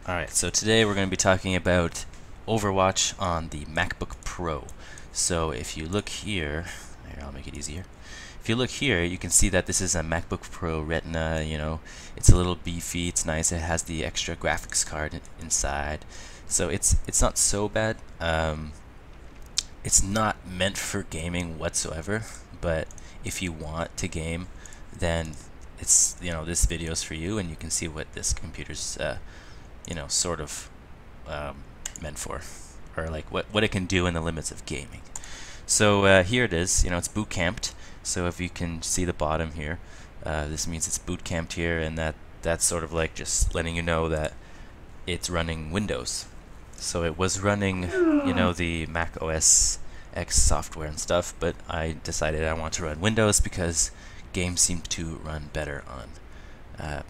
Alright, so today we're going to be talking about Overwatch on the MacBook Pro. So if you look here, I'll make it easier. If you look here, you can see that this is a MacBook Pro Retina, it's a little beefy, it's nice, it has the extra graphics card inside. So it's not so bad. It's not meant for gaming whatsoever, but if you want to game, then it's, this video is for you, and you can see what this computer's sort of meant for, or like what it can do in the limits of gaming. So here it is. It's boot camped. So if you can see the bottom here, this means it's boot camped here, and that's sort of like just letting you know that it's running Windows. So it was running, the Mac OS X software and stuff, but I decided I want to run Windows because games seem to run better on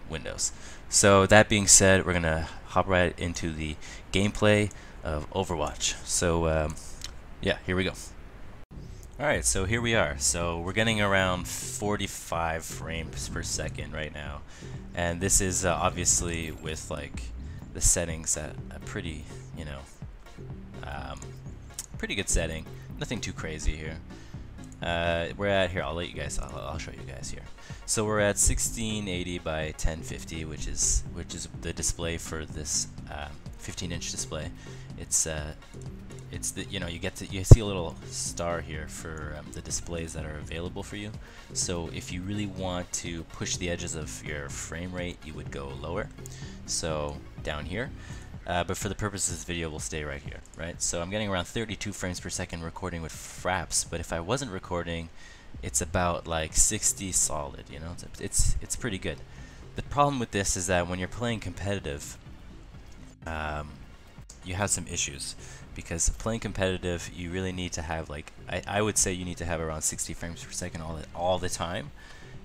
Windows. So that being said, we're gonna hop right into the gameplay of Overwatch. So yeah, here we go. Alright, so here we are. So we're getting around 45 frames per second right now, and this is obviously with like the settings at a pretty pretty good setting. Nothing too crazy here. We're at here. I'll show you guys here. So we're at 1680 by 1050, which is the display for this 15-inch display. It's the you see a little star here for the displays that are available for you. So if you really want to push the edges of your frame rate, you would go lower. So down here. But for the purpose of this video, we'll stay right here, right? So I'm getting around 32 frames per second recording with Fraps, but if I wasn't recording, it's about like 60 solid, it's pretty good. The problem with this is that when you're playing competitive, you have some issues, because playing competitive, you really need to have I would say you need to have around 60 frames per second all the time,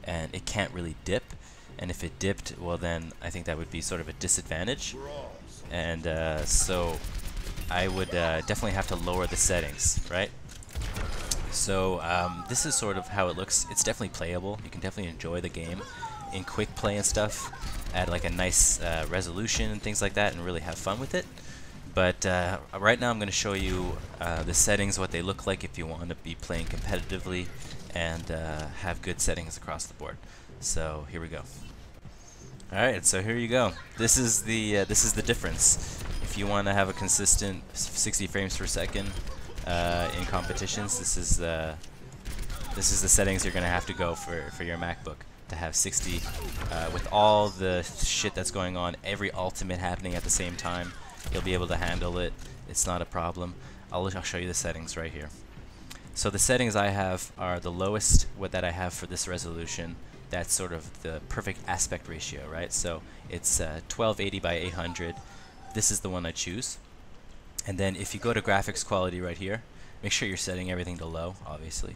and it can't really dip. And if it dipped, well then I think that would be sort of a disadvantage. And so I would definitely have to lower the settings, right? So this is sort of how it looks. It's definitely playable. You can definitely enjoy the game in quick play and stuff, at like a nice resolution and things like that, and really have fun with it. But right now I'm going to show you the settings, what they look like if you want to be playing competitively and have good settings across the board. So here we go. Alright, so here you go. This is the difference. If you want to have a consistent 60 frames per second in competitions, this is the settings you're gonna have to go for your MacBook to have 60 with all the shit that's going on, every ultimate happening at the same time. You'll be able to handle it. It's not a problem. I'll show you the settings right here. So the settings I have are the lowest that I have for this resolution. That's sort of the perfect aspect ratio, right? So it's 1280 by 800. This is the one I choose. And then if you go to graphics quality right here, make sure you're setting everything to low, obviously.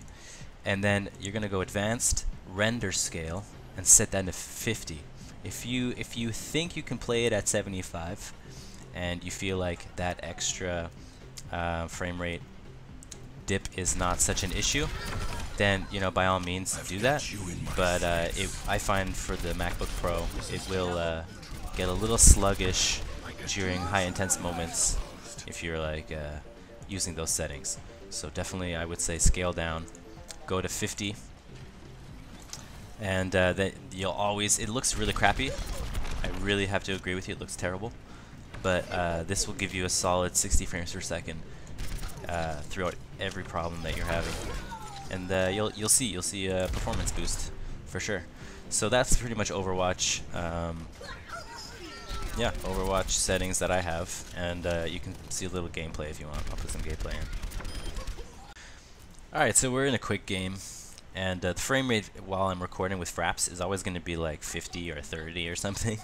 And then you're going to go advanced, render scale, and set that to 50. If you think you can play it at 75, and you feel like that extra frame rate dip is not such an issue, then by all means do that. But I find for the MacBook Pro, it will get a little sluggish during high intense moments if you're like using those settings. So definitely I would say scale down, go to 50, and then you'll always, it looks really crappy. I really have to agree with you, it looks terrible. But this will give you a solid 60 frames per second throughout every problem that you're having. And you'll see a performance boost for sure. So that's pretty much Overwatch. Yeah, Overwatch settings that I have, and you can see a little gameplay if you want. I'll put some gameplay in. Alright, so we're in a quick game, and the frame rate while I'm recording with Fraps is always going to be like 50 or 30 or something.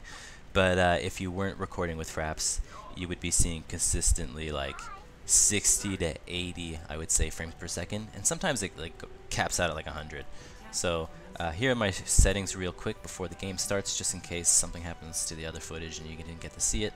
But if you weren't recording with Fraps, you would be seeing consistently like 60 to 80, I would say, frames per second, and sometimes it like caps out at like 100. So here are my settings real quick before the game starts, just in case something happens to the other footage and you didn't get to see it.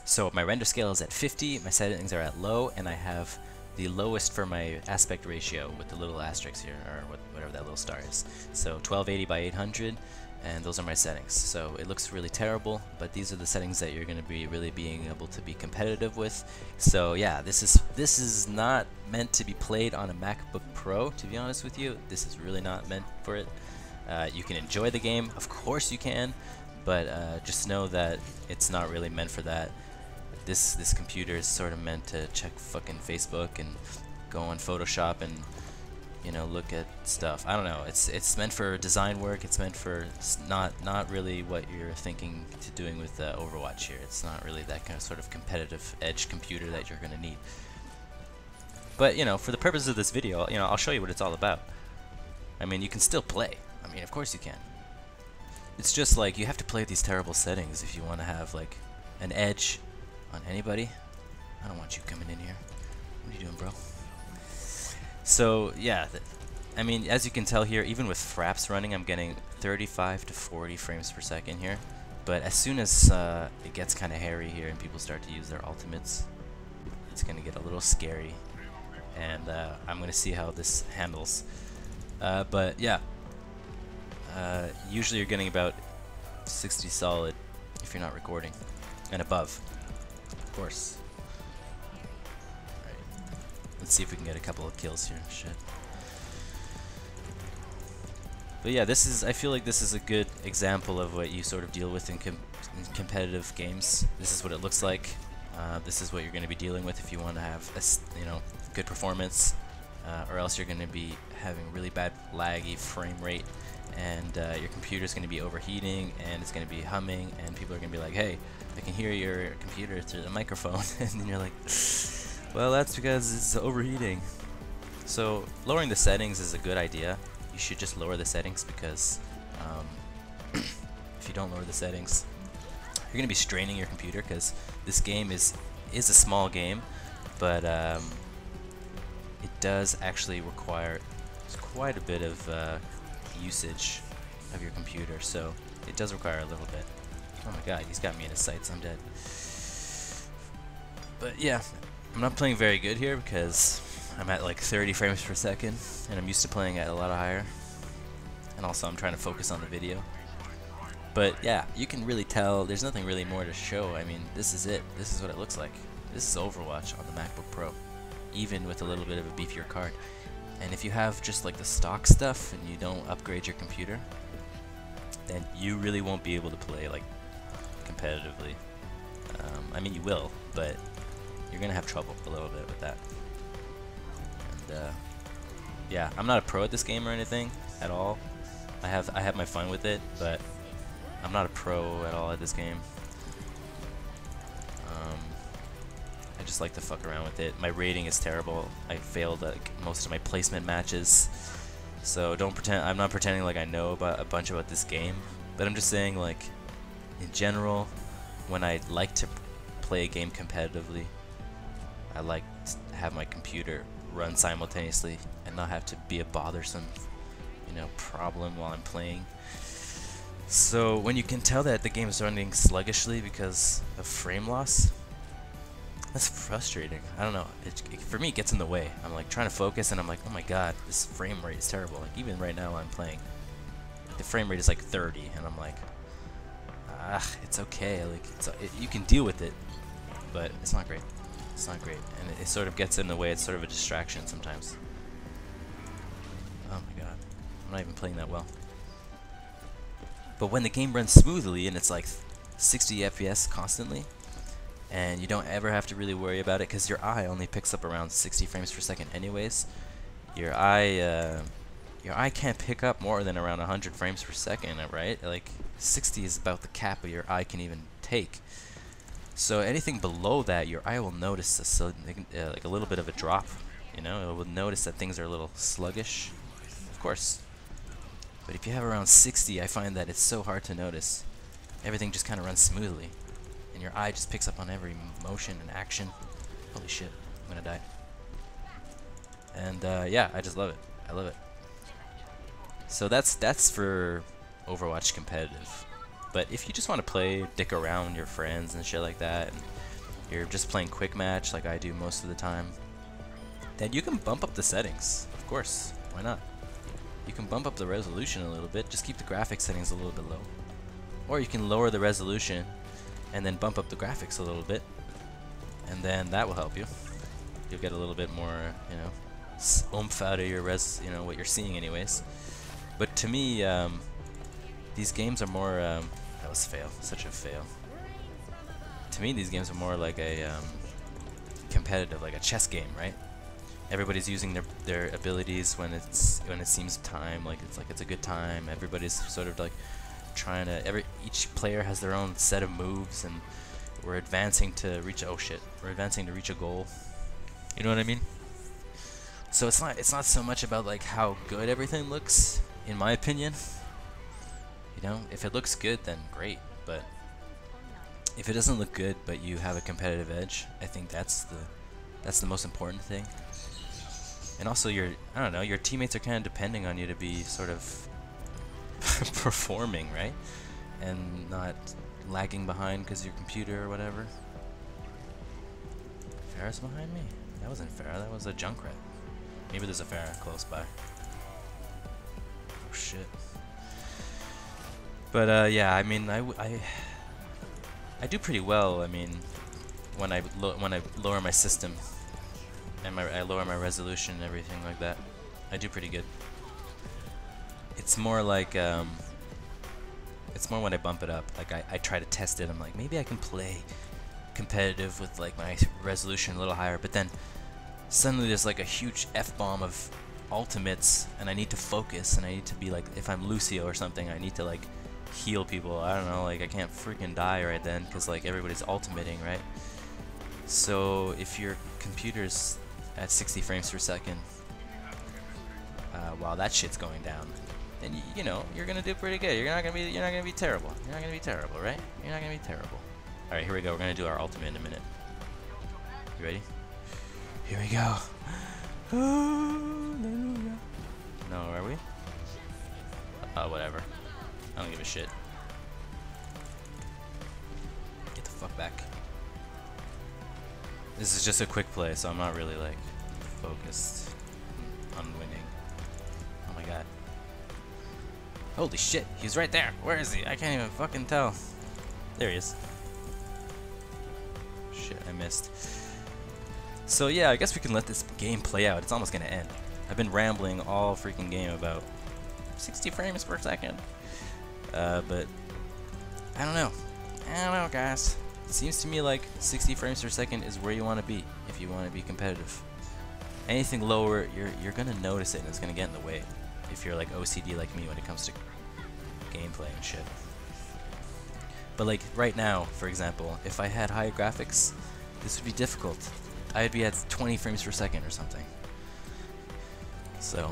So my render scale is at 50, my settings are at low, and I have the lowest for my aspect ratio with the little asterisk here, or whatever that little star is. So 1280 by 800, and those are my settings. So it looks really terrible, but these are the settings that you're going to be really being able to be competitive with. So yeah, this is not meant to be played on a MacBook Pro, to be honest with you. This is really not meant for it. You can enjoy the game, of course you can, but just know that it's not really meant for that. This computer is sort of meant to check fucking Facebook and go on Photoshop and, you know, look at stuff. I don't know. It's meant for design work. It's meant for not really what you're thinking to doing with Overwatch here. It's not really that kind of sort of competitive edge computer that you're gonna need. But you know, for the purpose of this video, you know, I'll show you what it's all about. I mean, you can still play. I mean, of course you can. It's just like you have to play these terrible settings if you want to have like an edge on anybody. I don't want you coming in here. What are you doing, bro? So yeah, I mean, as you can tell here, even with fraps running, I'm getting 35 to 40 frames per second here. But as soon as it gets kind of hairy here and people start to use their ultimates, it's going to get a little scary. And I'm going to see how this handles. But yeah, usually you're getting about 60 solid if you're not recording, and above, of course. Let's see if we can get a couple of kills here. Shit. But yeah, I feel like this is a good example of what you sort of deal with in competitive games. This is what it looks like. This is what you're going to be dealing with if you want to have a, you know, good performance, or else you're going to be having really bad laggy frame rate, and your computer's going to be overheating, and it's going to be humming, and people are going to be like, hey, I can hear your computer through the microphone. And then you're like, well, that's because it's overheating. So lowering the settings is a good idea. You should just lower the settings, because if you don't lower the settings, you're going to be straining your computer, because this game is a small game, but it does actually require quite a bit of usage of your computer, so it does require a little bit. Oh my god, he's got me in his sights, I'm dead. But yeah, I'm not playing very good here because I'm at like 30 frames per second, and I'm used to playing at a lot higher. And also I'm trying to focus on the video. But yeah, you can really tell there's nothing really more to show. I mean, this is it. This is what it looks like. This is Overwatch on the MacBook Pro, even with a little bit of a beefier card. And if you have just like the stock stuff and you don't upgrade your computer, then you really won't be able to play like competitively. I mean, you will, but you're gonna have trouble a little bit with that. And yeah, I'm not a pro at this game or anything at all. I have my fun with it, but I'm not a pro at all at this game. I just like to fuck around with it. My rating is terrible. I failed like most of my placement matches, so don't pretend. I'm not pretending like I know about a bunch about this game, but I'm just saying, like, in general, when I like to play a game competitively, I like to have my computer run simultaneously and not have to be a bothersome, you know, problem while I'm playing. So when you can tell that the game is running sluggishly because of frame loss, that's frustrating. I don't know. For me, it gets in the way. I'm like trying to focus, and I'm like, oh my god, this frame rate is terrible. Like even right now, I'm playing. The frame rate is like 30, and I'm like, it's okay. Like you can deal with it, but it's not great. It's not great, and it sort of gets in the way. It's sort of a distraction sometimes. Oh my god, I'm not even playing that well. But when the game runs smoothly and it's like 60 FPS constantly, and you don't ever have to really worry about it because your eye only picks up around 60 frames per second anyways. Your eye can't pick up more than around 100 frames per second, right? Like 60 is about the cap your eye can even take. So anything below that, your eye will notice a sudden, like a little bit of a drop. You know, it will notice that things are a little sluggish, of course. But if you have around 60, I find that it's so hard to notice. Everything just kind of runs smoothly, and your eye just picks up on every motion and action. Holy shit, I'm gonna die. And yeah, I just love it. I love it. So that's for Overwatch competitive. But if you just want to play, dick around with your friends and shit like that, and you're just playing quick match like I do most of the time, then you can bump up the settings. Of course, why not? you can bump up the resolution a little bit. Just keep the graphics settings a little bit low. Or you can lower the resolution and then bump up the graphics a little bit, and then that will help you. You'll get a little bit more, you know, oomph out of your you know, what you're seeing anyways. But to me, these games are more, that was fail, such a fail. To me, these games are more like a competitive, like a chess game, right? Everybody's using their abilities when it seems time, like it's a good time. Everybody's sort of like trying to, each player has their own set of moves, and we're advancing to reach, oh shit, we're advancing to reach a goal. You know what I mean? So it's not so much about like how good everything looks, in my opinion. You know, if it looks good, then great, but if it doesn't look good but you have a competitive edge, I think that's the most important thing. And also I don't know, your teammates are kind of depending on you to be sort of performing, right? And not lagging behind because your computer or whatever. Pharah's behind me? That wasn't Pharah, that was a Junkrat. Maybe there's a Pharah close by. Oh shit. But yeah, I mean, I do pretty well. I mean, when I lower my system and I lower my resolution and everything like that, I do pretty good. It's more like it's more when I bump it up. Like I try to test it. I'm like, maybe I can play competitive with like my resolution a little higher. But then suddenly there's like a huge F-bomb of ultimates, and I need to focus, and I need to be like, if I'm Lucio or something, I need to like heal people. I don't know, like I can't freaking die right then because like everybody's ultimating, right? So if your computer's at 60 frames per second while that shit's going down, then you know you're gonna do pretty good. You're not gonna be terrible. You're not gonna be terrible, right? You're not gonna be terrible. All right, here we go. We're gonna do our ultimate in a minute. You ready? Here we go. No, are we? Whatever. I don't give a shit. Get the fuck back. This is just a quick play, so I'm not really like focused on winning. Oh my god. Holy shit, he's right there. Where is he? I can't even fucking tell. There he is. Shit, I missed. So yeah, I guess we can let this game play out. It's almost gonna end. I've been rambling all freaking game about 60 frames per second. But I don't know. I don't know, guys. It seems to me like 60 frames per second is where you want to be if you want to be competitive. Anything lower, you're gonna notice it, and it's gonna get in the way if you're like OCD like me when it comes to gameplay and shit. But like right now, for example, if I had higher graphics, this would be difficult. I'd be at 20 frames per second or something. So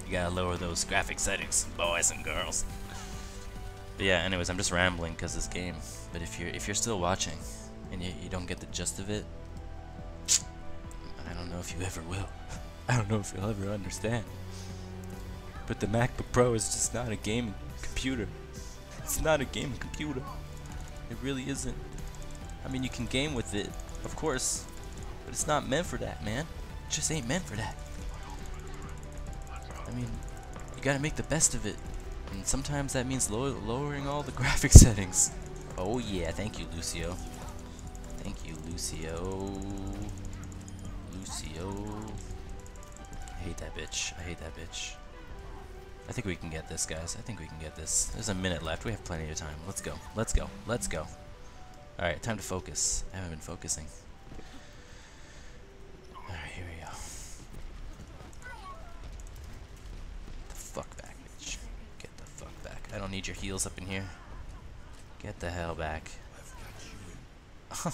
you gotta lower those graphic settings, boys and girls. But yeah, anyways, I'm just rambling because this game. But if you're still watching and you don't get the gist of it, I don't know if you ever will. I don't know if you'll ever understand. But the MacBook Pro is just not a gaming computer. It's not a gaming computer. It really isn't. I mean, you can game with it, of course, but it's not meant for that, man. It just ain't meant for that. I mean, you gotta make the best of it. And sometimes that means lowering all the graphic settings. Oh yeah, thank you, Lucio. Thank you, Lucio. Lucio. I hate that bitch. I hate that bitch. I think we can get this, guys. I think we can get this. There's a minute left. We have plenty of time. Let's go. Let's go. Let's go. Alright, time to focus. I haven't been focusing. Alright, here we go. Get the fuck back, bitch. Get the fuck back. I don't need your heels up in here. Get the hell back.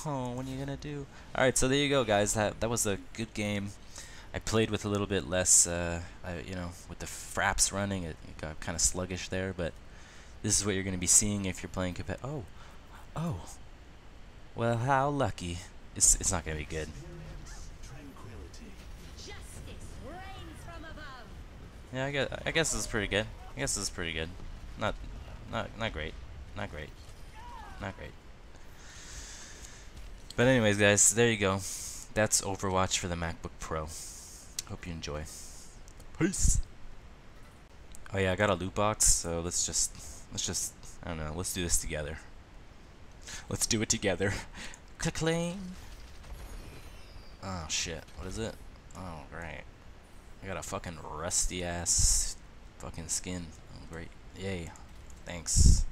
Oh, what are you gonna do? Alright, so there you go, guys. That was a good game. I played with a little bit less, you know, with the fraps running, it got kind of sluggish there, but this is what you're going to be seeing if you're playing Oh. Well, how lucky. It's not going to be good. Yeah, I guess this is pretty good. I guess this is pretty good. Not great. Not great. Not great. But anyways, guys, there you go. That's Overwatch for the MacBook Pro. Hope you enjoy. Peace. Oh yeah, I got a loot box, so let's just I don't know, let's do this together. Let's do it together. Clang. Oh shit, what is it? Oh great. I got a fucking rusty ass fucking skin. Oh great. Yay. Thanks.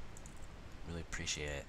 Really appreciate it.